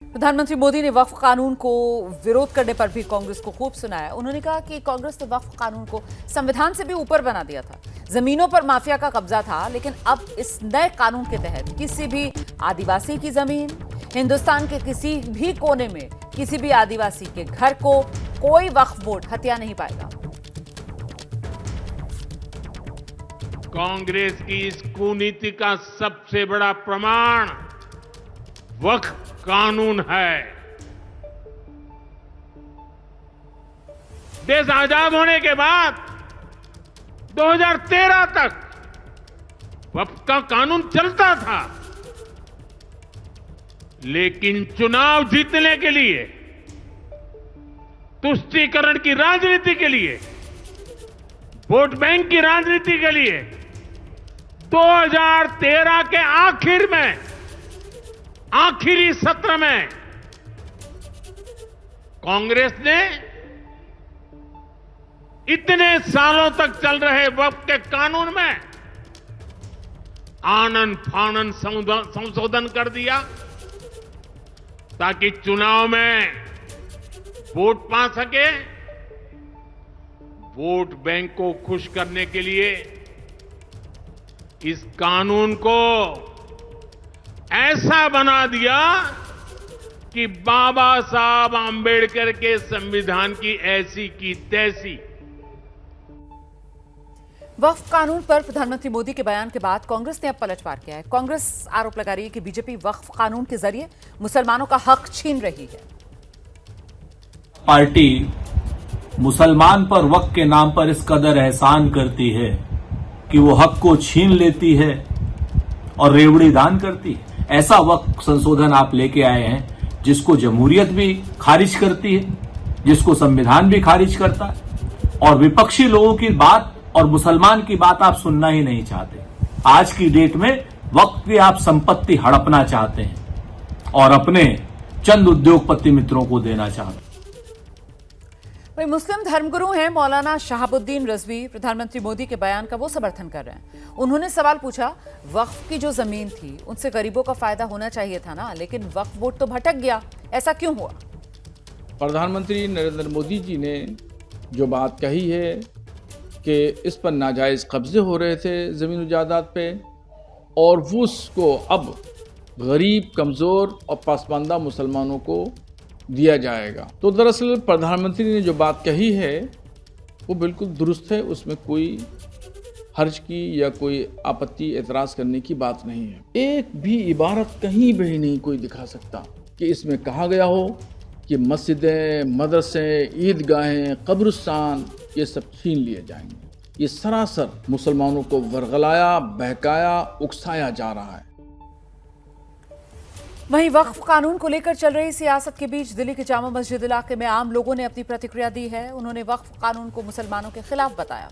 प्रधानमंत्री मोदी ने वक्फ कानून को विरोध करने पर भी कांग्रेस को खूब सुनाया। उन्होंने कहा कि कांग्रेस ने वक्फ कानून को संविधान से भी ऊपर बना दिया था। जमीनों पर माफिया का कब्जा था, लेकिन अब इस नए कानून के तहत किसी भी आदिवासी की जमीन, हिंदुस्तान के किसी भी कोने में किसी भी आदिवासी के घर को कोई वक्फ बोर्ड हथिया नहीं पाएगा। कांग्रेस की इस कुनीति का सबसे बड़ा प्रमाण वक्फ कानून है। देश आजाद होने के बाद 2013 तक वक्फ का कानून चलता था, लेकिन चुनाव जीतने के लिए, तुष्टीकरण की राजनीति के लिए, वोट बैंक की राजनीति के लिए 2013 के आखिर में, आखिरी सत्र में कांग्रेस ने इतने सालों तक चल रहे वक्फ के कानून में आनन फानन संशोधन कर दिया ताकि चुनाव में वोट पा सके। वोट बैंक को खुश करने के लिए इस कानून को ऐसा बना दिया कि बाबा साहब आंबेडकर के संविधान की ऐसी की तैसी। वक्फ कानून पर प्रधानमंत्री मोदी के बयान के बाद कांग्रेस ने अब पलटवार किया है। कांग्रेस आरोप लगा रही है कि बीजेपी वक्फ कानून के जरिए मुसलमानों का हक छीन रही है। पार्टी मुसलमान पर वक्फ के नाम पर इस कदर एहसान करती है कि वो हक को छीन लेती है और रेवड़ी दान करती है। ऐसा वक्फ संशोधन आप लेके आए हैं जिसको जमहूरियत भी खारिज करती है, जिसको संविधान भी खारिज करता है, और विपक्षी लोगों की बात और मुसलमान की बात आप सुनना ही नहीं चाहते। आज की डेट में वक्फ की आप संपत्ति हड़पना चाहते हैं और अपने चंद उद्योगपति मित्रों को देना चाहते हैं। वही मुस्लिम धर्मगुरु हैं मौलाना शहाबुद्दीन रिजवी प्रधानमंत्री मोदी के बयान का वो समर्थन कर रहे हैं। उन्होंने सवाल पूछा, वक्फ की जो जमीन थी उनसे गरीबों का फायदा होना चाहिए था ना, लेकिन वक्फ बोर्ड तो भटक गया, ऐसा क्यों हुआ? प्रधानमंत्री नरेंद्र मोदी जी ने जो बात कही है कि इस पर नाजायज कब्जे हो रहे थे ज़मीन जायदाद पे, और वो उसको अब गरीब, कमज़ोर और पासमानदा मुसलमानों को दिया जाएगा, तो दरअसल प्रधानमंत्री ने जो बात कही है वो बिल्कुल दुरुस्त है। उसमें कोई हर्ज की या कोई आपत्ति, एतराज़ करने की बात नहीं है। एक भी इबारत कहीं भी नहीं कोई दिखा सकता कि इसमें कहा गया हो कि मस्जिदें, मदरसे, ईदगाहें, कब्रिस्तान ये सब छीन लिए जाएंगे। ये सरासर मुसलमानों को वर्गलाया, बहकाया, उकसाया जा रहा है। वहीं वक्फ कानून को लेकर चल रही सियासत के बीच दिल्ली के जामा मस्जिद इलाके में आम लोगों ने अपनी प्रतिक्रिया दी है। उन्होंने वक्फ कानून को मुसलमानों के खिलाफ बताया।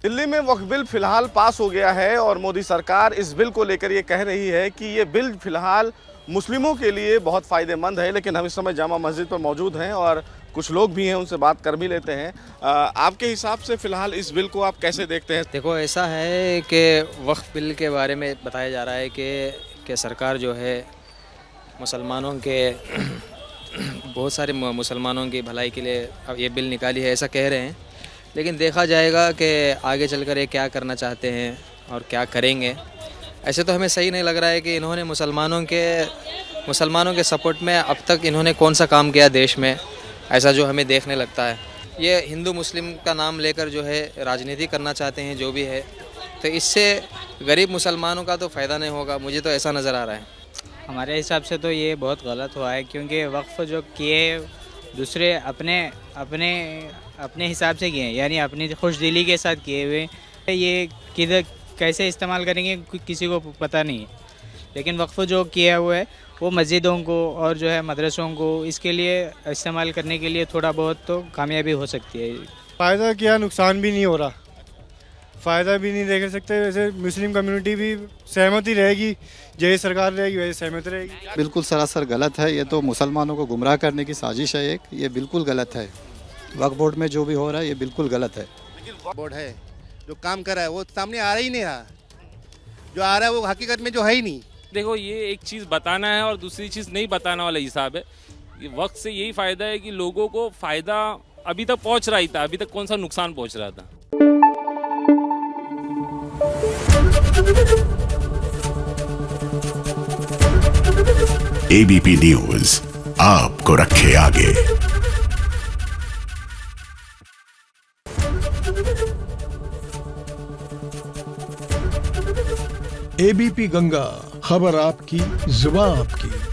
दिल्ली में वक्फ बिल फिलहाल पास हो गया है और मोदी सरकार इस बिल को लेकर ये कह रही है कि ये बिल फिलहाल मुस्लिमों के लिए बहुत फ़ायदेमंद है। लेकिन हम इस समय जामा मस्जिद पर मौजूद हैं और कुछ लोग भी हैं, उनसे बात कर भी लेते हैं। आपके हिसाब से फ़िलहाल इस बिल को आप कैसे देखते हैं? देखो, ऐसा है कि वक्फ बिल के बारे में बताया जा रहा है कि सरकार जो है मुसलमानों के बहुत सारे मुसलमानों की भलाई के लिए ये बिल निकाली है, ऐसा कह रहे हैं। लेकिन देखा जाएगा कि आगे चलकर ये क्या करना चाहते हैं और क्या करेंगे। ऐसे तो हमें सही नहीं लग रहा है कि इन्होंने मुसलमानों के सपोर्ट में अब तक इन्होंने कौन सा काम किया देश में, ऐसा जो हमें देखने लगता है। ये हिंदू मुस्लिम का नाम लेकर जो है राजनीति करना चाहते हैं, जो भी है, तो इससे गरीब मुसलमानों का तो फ़ायदा नहीं होगा, मुझे तो ऐसा नज़र आ रहा है। हमारे हिसाब से तो ये बहुत गलत हुआ है, क्योंकि वक्फ जो किए दूसरे अपने हिसाब से किए, यानी अपनी खुशदिली के साथ किए हुए। ये किधर कैसे इस्तेमाल करेंगे किसी को पता नहीं है, लेकिन वक्फ जो किया हुआ है वो मस्जिदों को और जो है मदरसों को इसके लिए इस्तेमाल करने के लिए थोड़ा बहुत तो कामयाबी हो सकती है। फ़ायदा क्या, नुकसान भी नहीं हो रहा, फ़ायदा भी नहीं देख सकते। वैसे मुस्लिम कम्युनिटी भी सहमति रहेगी, जैसे सरकार रहेगी वैसे सहमत रहेगी। बिल्कुल सरासर गलत है। ये तो मुसलमानों को गुमराह करने की साजिश है एक, ये बिल्कुल गलत है। वक्फ बोर्ड में जो भी हो रहा है ये बिल्कुल गलत है। वक्फ बोर्ड है जो काम कर रहा है वो सामने आ रहा ही नहीं रहा, जो आ रहा है वो हकीकत में जो है ही नहीं। देखो ये एक चीज़ बताना है और दूसरी चीज़ नहीं बताना वाला हिसाब है। ये वक्त से यही फ़ायदा है कि लोगों को फ़ायदा अभी तक पहुंच रहा ही था, अभी तक कौन सा नुकसान पहुंच रहा था। एबीपी न्यूज़ आपको रखे आगे। एबीपी गंगा, खबर आपकी, जुबान आपकी।